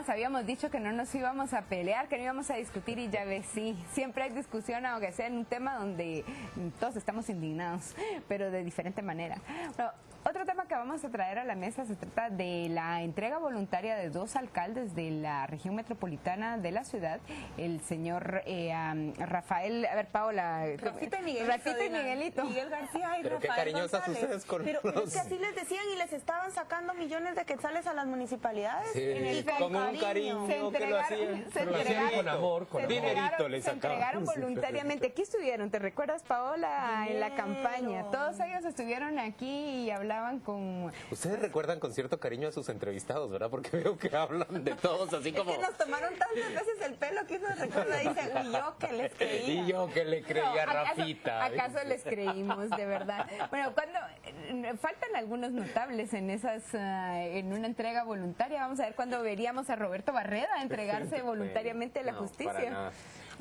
habíamos dicho que no nos íbamos a pelear, que no íbamos a discutir y ya ves, sí, siempre hay discusión, aunque sea en un tema donde todos estamos indignados, pero de diferente manera. Bueno, otro tema que vamos a traer a la mesa se trata de la entrega voluntaria de 2 alcaldes de la región metropolitana de la ciudad, el señor Rafael, a ver, Paola, Rafita y Miguelito. Miguel García y pero Rafael qué cariñosas González. ustedes con Pero los... es que así les decían y les estaban sacando millones de quetzales a las municipalidades. Sí, con un cariño que lo hacían. Se Lo hacían entregaron con amor, con amor. Dinerito le se sacaban. entregaron voluntariamente. Aquí estuvieron, ¿te recuerdas, Paola? En la Dinero. campaña. Todos ellos estuvieron aquí y hablaban con... Ustedes recuerdan con cierto cariño a sus entrevistados, ¿verdad? Porque veo que hablan de todos así como... Es que nos tomaron tantas veces el pelo que uno recuerda y dice, y yo que les creía. Y yo que le creía a ¿acaso, Rafita. ¿Acaso les creímos, de verdad? Bueno, cuando faltan algunos notables en en una entrega voluntaria, vamos a ver cuándo veríamos a Roberto Barreda entregarse voluntariamente a la justicia.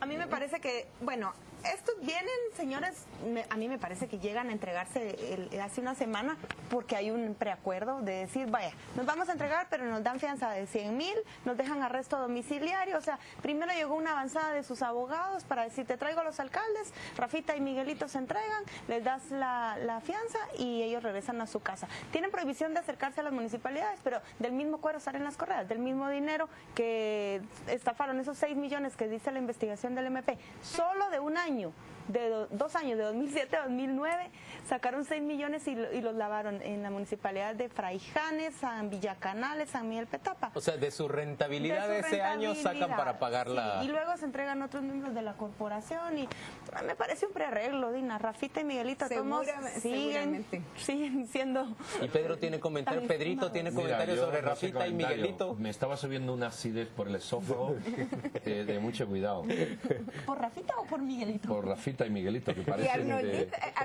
A mí me parece que, bueno, estos vienen, señores, a mí me parece que llegan a entregarse hace una semana porque hay un preacuerdo de decir, vaya, nos vamos a entregar, pero nos dan fianza de 100,000, nos dejan arresto domiciliario. O sea, primero llegó una avanzada de sus abogados para decir, te traigo a los alcaldes, Rafita y Miguelito se entregan, les das la fianza y ellos regresan a su casa. Tienen prohibición de acercarse a las municipalidades, pero del mismo cuero salen las correas, del mismo dinero que estafaron, esos 6 millones que dice la investigación del MP, solo de un año, de 2 años, de 2007 a 2009, sacaron 6 millones y los lavaron en la municipalidad de Fraijanes, San Villacanales, San Miguel Petapa. O sea, de su rentabilidad de ese año sacan para pagar la... Sí, y luego se entregan otros miembros de la corporación y me parece un prearreglo, Dina. Rafita y Miguelito siguen siendo... Y Pedro tiene comentarios, Pedrito tiene comentarios sobre Rafita y Miguelito. Me estaba subiendo una acidez por el esófago de mucho cuidado. ¿Por Rafita o por Miguelito? Por Rafita y Miguelito, que parecen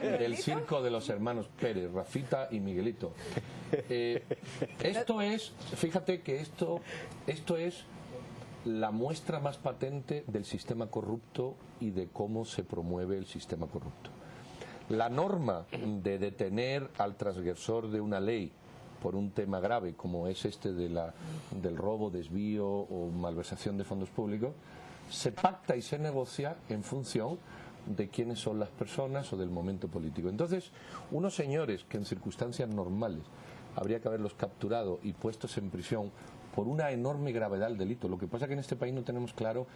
del circo de los hermanos Pérez, Rafita y Miguelito. Esto es, fíjate que esto es la muestra más patente del sistema corrupto y de cómo se promueve el sistema corrupto. La norma de detener al transgresor de una ley por un tema grave como es este del robo, desvío o malversación de fondos públicos, se pacta y se negocia en función de quiénes son las personas o del momento político. Entonces, unos señores que en circunstancias normales habría que haberlos capturado y puestos en prisión por una enorme gravedad del delito. Lo que pasa es que en este país no tenemos claro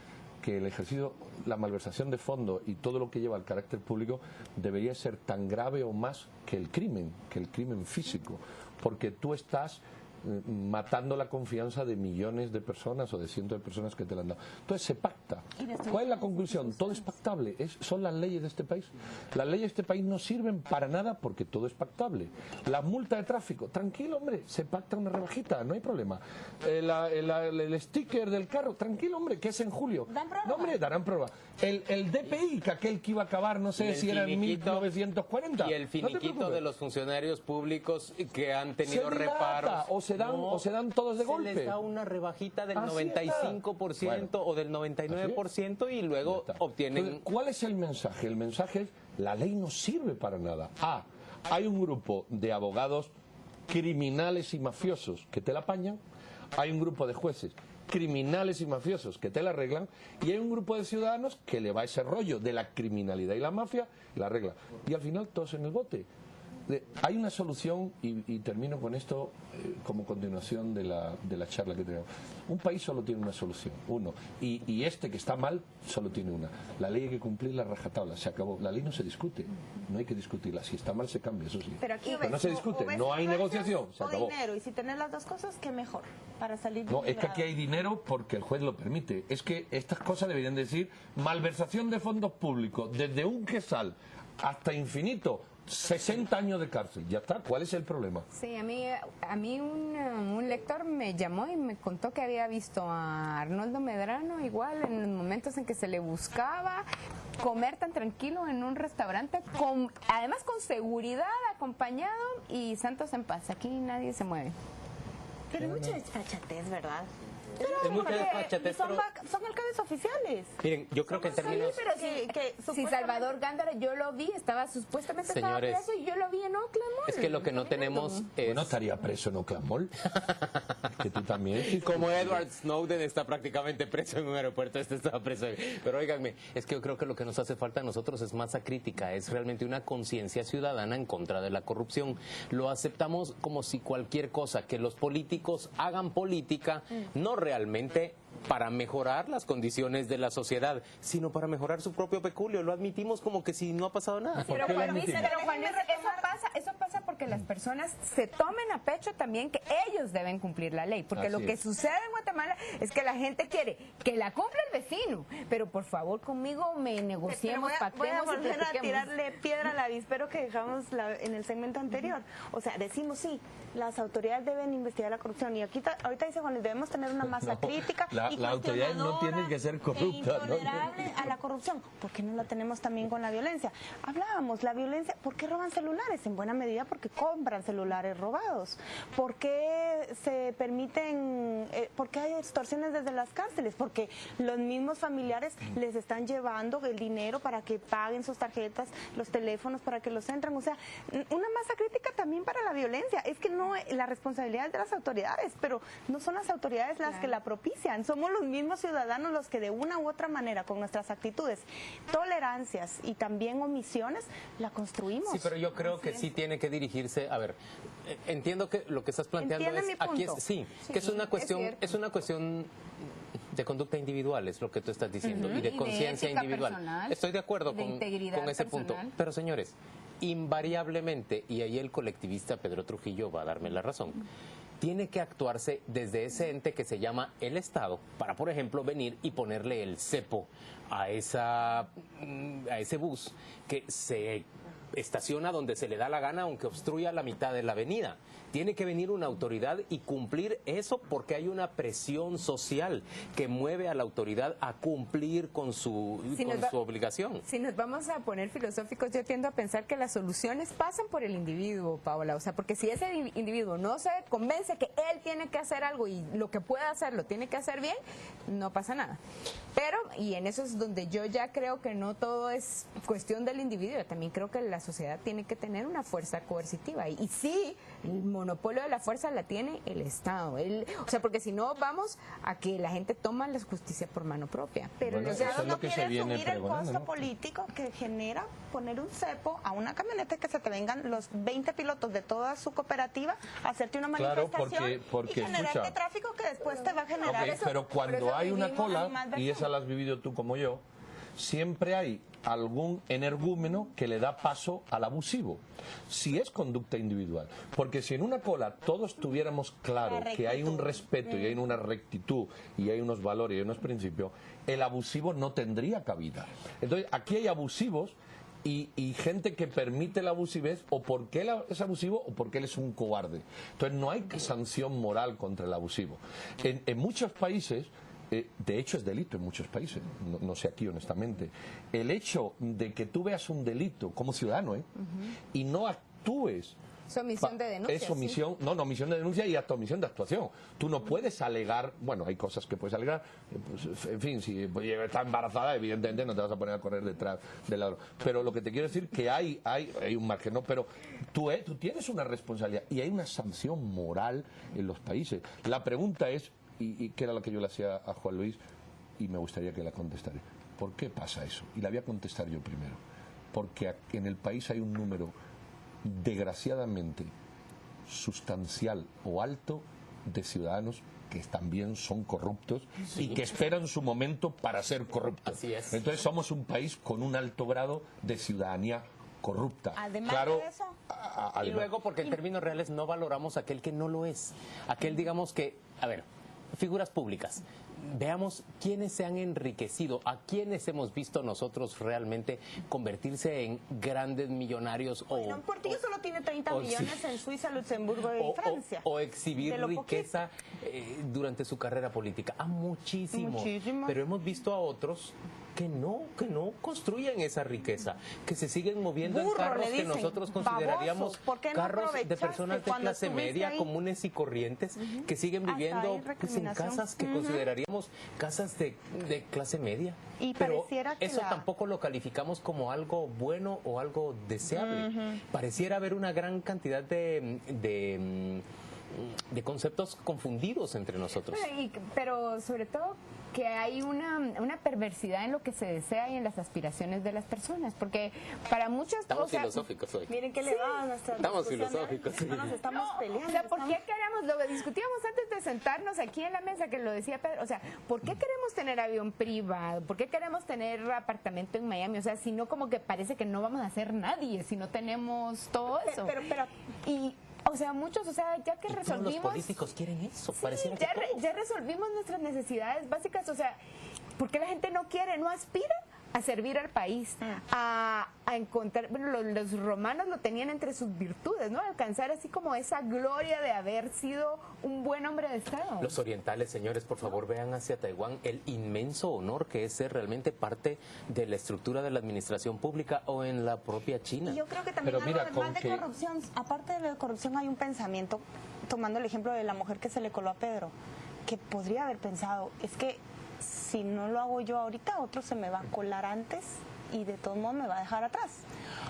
que el ejercicio, la malversación de fondos y todo lo que lleva al carácter público debería ser tan grave o más que el crimen físico, porque tú estás matando la confianza de millones de personas o de cientos de personas que te la han dado. Entonces se pacta. ¿Cuál es la conclusión? Todo es pactable. Son las leyes de este país. Las leyes de este país no sirven para nada porque todo es pactable. La multa de tráfico, tranquilo hombre, se pacta una rebajita, no hay problema. El sticker del carro, tranquilo hombre, que es en julio. No hombre, darán prueba. El DPI, que aquel que iba a acabar, no sé si era en 1940. Y el finiquito de los funcionarios públicos que han tenido reparos. O se dan todos de golpe. Se les da una rebajita del Así 95% o del 99% y luego obtienen... Entonces, ¿cuál es el mensaje? El mensaje es, la ley no sirve para nada. Hay un grupo de abogados criminales y mafiosos que te la apañan, hay un grupo de jueces criminales y mafiosos que te la arreglan y hay un grupo de ciudadanos que le va ese rollo de la criminalidad y la mafia y la arregla. Y al final todos en el bote. Hay una solución, y termino con esto como continuación de la charla que tenemos. Un país solo tiene una solución, uno, y este que está mal solo tiene una. La ley hay que cumplirla rajatabla, se acabó. La ley no se discute, no hay que discutirla. Si está mal se cambia, eso sí. Pero aquí no se discute, no hay negociación, se acabó. Dinero, y si tenés las dos cosas, qué mejor para salir. No, es que aquí hay dinero porque el juez lo permite. Es que estas cosas deberían decir malversación de fondos públicos, desde un quesal hasta infinito. 60 años de cárcel, ya está. ¿Cuál es el problema? Sí, a mí un lector me llamó y me contó que había visto a Arnoldo Medrano igual en los momentos en que se le buscaba comer tan tranquilo en un restaurante, además con seguridad, acompañado y Santos en paz. Aquí nadie se mueve. Pero mucha desfachatez, ¿verdad? Es mucha desfachatez, son alcaldes oficiales. Miren, yo creo que en términos... Sí, Salvador Gándara, yo lo vi, estaba supuestamente estaba preso y yo lo vi en Oakland, Es que lo que no tenemos es... No estaría preso en Oakland. Que tú también. Sí, Como Edward Snowden está prácticamente preso en un aeropuerto, este estaba preso. Pero óiganme, es que yo creo que lo que nos hace falta a nosotros es masa crítica, es realmente una conciencia ciudadana en contra de la corrupción. Lo aceptamos como si cualquier cosa, que los políticos hagan política, no realmente para mejorar las condiciones de la sociedad, sino para mejorar su propio peculio. Lo admitimos como que si no ha pasado nada. Pero Juan Luis, eso pasa porque las personas se tomen a pecho también que ellos deben cumplir la ley, porque Así lo que es. sucede en Guatemala es que la gente quiere que la cumpla el vecino, pero por favor conmigo me negociemos, Pero voy a pactemos y volver a platiquemos. tirarle piedra al avispero que dejamos en el segmento anterior. O sea, decimos sí, las autoridades deben investigar la corrupción y aquí ahorita dice Juan Luis, debemos tener una masa crítica y la autoridad no tiene que ser corrupta, ¿no? intolerable a la corrupción. ¿Por qué no la tenemos también con la violencia? Hablábamos, la violencia, ¿por qué roban celulares? En buena medida porque compran celulares robados. ¿Por qué se permiten, por qué hay extorsiones desde las cárceles? Porque los mismos familiares les están llevando el dinero para que paguen sus tarjetas, los teléfonos para que los entren. O sea, una masa crítica también para la violencia. Es que no, la responsabilidad es de las autoridades, pero no son las autoridades las que la propician. Somos los mismos ciudadanos los que de una u otra manera, con nuestras actitudes, tolerancias y también omisiones, la construimos. Sí, pero yo creo que sí tiene que dirigirse, a ver, entiendo que lo que estás planteando ¿Entiende es mi aquí punto? sí, que es una cuestión de conducta individual, es lo que tú estás diciendo, y Y de de conciencia ética individual. personal, Estoy de acuerdo de integridad con ese punto. personal. Pero señores, invariablemente, y ahí el colectivista Pedro Trujillo va a darme la razón, tiene que actuarse desde ese ente que se llama el Estado, para, por ejemplo, venir y ponerle el cepo a ese bus que se estaciona donde se le da la gana, aunque obstruya la mitad de la avenida. Tiene que venir una autoridad y cumplir eso, porque hay una presión social que mueve a la autoridad a cumplir con su obligación. Si nos vamos a poner filosóficos, yo tiendo a pensar que las soluciones pasan por el individuo, Paola. O sea, porque si ese individuo no se convence que él tiene que hacer algo y lo que pueda hacer lo tiene que hacer bien, no pasa nada. Pero, y en eso es donde yo ya creo que no todo es cuestión del individuo, también creo que la sociedad tiene que tener una fuerza coercitiva. Y sí, el monopolio de la fuerza la tiene el Estado. O sea, porque si no, vamos a que la gente toma la justicia por mano propia. Pero Bueno, el eso Estado es lo no que se quiere viene asumir el pregonando, costo ¿no? político que genera poner un cepo a una camioneta, que se te vengan los 20 pilotos de toda su cooperativa a hacerte una Claro, manifestación porque y generarte escucha. tráfico que después te va a generar Ok, eso. pero Por cuando eso hay una vivimos cola, animalversión. y esa la has vivido tú como yo, siempre hay algún energúmeno que le da paso al abusivo, si es conducta individual. Porque si en una cola todos tuviéramos claro que hay un respeto y hay una rectitud y hay unos valores y hay unos principios, el abusivo no tendría cabida. Entonces, aquí hay abusivos y gente que permite la abusivez, o porque él es abusivo o porque él es un cobarde. Entonces, no hay sanción moral contra el abusivo. En muchos países, de hecho es delito en muchos países, no sé aquí honestamente, el hecho de que tú veas un delito como ciudadano y no actúes, Es omisión de denuncia. es omisión, no, omisión de denuncia y hasta omisión de actuación. Tú no puedes alegar, bueno, hay cosas que puedes alegar, pues, en fin, si está embarazada, evidentemente no te vas a poner a correr detrás del ladrón. Pero lo que te quiero decir que hay un margen, ¿no? Pero tú tienes una responsabilidad y hay una sanción moral en los países. La pregunta es, y que era lo que yo le hacía a Juan Luis, y me gustaría que la contestara, ¿por qué pasa eso? Y la voy a contestar yo primero. Porque en el país hay un número desgraciadamente sustancial o alto de ciudadanos que también son corruptos y que esperan su momento para ser corruptos. Así es. Entonces somos un país con un alto grado de ciudadanía corrupta. Además claro, de eso, Y luego, porque en términos reales no valoramos a aquel que no lo es. Aquel, digamos que, a ver, figuras públicas. Veamos quiénes se han enriquecido, a quiénes hemos visto nosotros realmente convertirse en grandes millonarios Bueno, Portillo solo tiene 30 millones sí. en Suiza, Luxemburgo y Francia. o exhibir De lo riqueza durante su carrera política. A muchísimo. Muchísimo. Pero hemos visto a otros que no construyen esa riqueza, que se siguen moviendo en Burro, carros le que dicen, nosotros consideraríamos baboso, ¿por qué no carros de aprovechaste personas de cuando clase estuviste media, ahí? comunes y corrientes, que siguen Hasta viviendo ahí pues, en recriminación. casas que consideraríamos casas de clase media. Y Pero pareciera que eso tampoco lo calificamos como algo bueno o algo deseable. Pareciera haber una gran cantidad de conceptos confundidos entre nosotros. Pero sobre todo que hay una perversidad en lo que se desea y en las aspiraciones de las personas, porque para muchas Estamos cosas... filosóficos hoy. Miren qué le va a nuestra Estamos discusión, filosóficos, No nos estamos peleando. O sea, ¿por qué queremos, lo discutíamos antes de sentarnos aquí en la mesa, que lo decía Pedro, o sea, ¿por qué queremos tener avión privado? ¿Por qué queremos tener apartamento en Miami? O sea, si no, como que parece que no vamos a ser nadie si no tenemos todo eso. Pero Y, o sea, muchos, o sea, ya que Y todos resolvimos... los políticos quieren eso. Sí, Pareciera que todos. ya resolvimos nuestras necesidades básicas, o sea, ¿por qué la gente no quiere, no aspira a servir al país, a encontrar, bueno, los romanos lo tenían entre sus virtudes, ¿no? Alcanzar así como esa gloria de haber sido un buen hombre de Estado. Los orientales, señores, por favor, vean hacia Taiwán el inmenso honor que es ser realmente parte de la estructura de la administración pública o en la propia China. Y yo creo que también Pero mira, algo de, más de con que- corrupción, aparte de la corrupción hay un pensamiento, tomando el ejemplo de la mujer que se le coló a Pedro, que podría haber pensado, es que si no lo hago yo ahorita, otro se me va a colar antes y de todos modos me va a dejar atrás.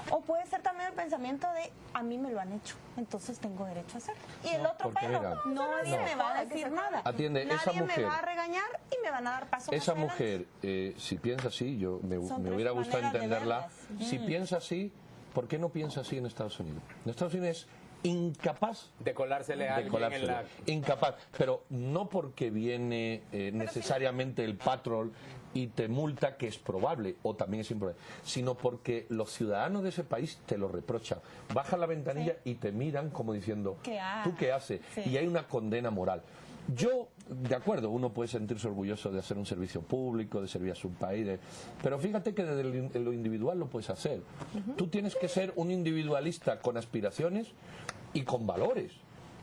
O puede ser también el pensamiento de, a mí me lo han hecho, entonces tengo derecho a hacerlo. Y el otro, porque pero mira, nadie me va a decir nada. Atiende, Nadie esa mujer- me va a regañar y me van a dar paso Esa más adelante. mujer, si piensa así, Son me tres hubiera gustado maneras de entenderla. verlas. Si piensa así, ¿por qué no piensa así en Estados Unidos? En Estados Unidos es incapaz De colársele a de alguien en colárselo. la... Incapaz, pero no porque viene necesariamente el patrón y te multa, que es probable, o también es improbable, sino porque los ciudadanos de ese país te lo reprochan. Bajan la ventanilla y te miran como diciendo, ¿tú qué haces? Sí. Y hay una condena moral. Yo, de acuerdo, uno puede sentirse orgulloso de hacer un servicio público, de servir a su país, pero fíjate que desde lo individual lo puedes hacer. Tú tienes que ser un individualista con aspiraciones y con valores.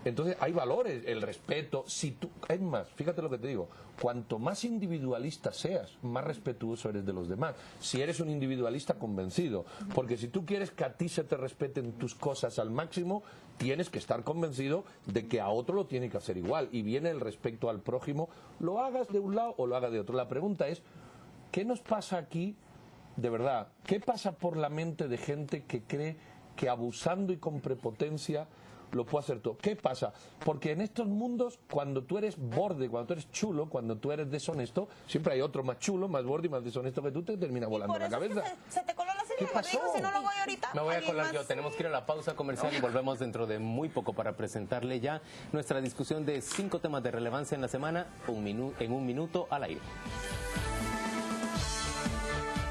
Entonces hay valores, el respeto. Si tú, es más, fíjate lo que te digo, cuanto más individualista seas, más respetuoso eres de los demás. Si eres un individualista convencido, porque si tú quieres que a ti se te respeten tus cosas al máximo, tienes que estar convencido de que a otro lo tiene que hacer igual. Y viene el respeto al prójimo, lo hagas de un lado o lo hagas de otro. La pregunta es, ¿qué nos pasa aquí, de verdad? ¿Qué pasa por la mente de gente que cree que abusando y con prepotencia lo puede hacer todo? ¿Qué pasa? Porque en estos mundos, cuando tú eres borde, cuando tú eres chulo, cuando tú eres deshonesto, siempre hay otro más chulo, más borde y más deshonesto que tú, te termina volando Por la eso es que cabeza. se te coló la señora, ¿Qué te pasó? digo, si no lo voy ahorita. Me voy a alguien colar yo. más. Tenemos que ir a la pausa comercial y volvemos dentro de muy poco para presentarle ya nuestra discusión de 5 temas de relevancia en la semana en un minuto al aire.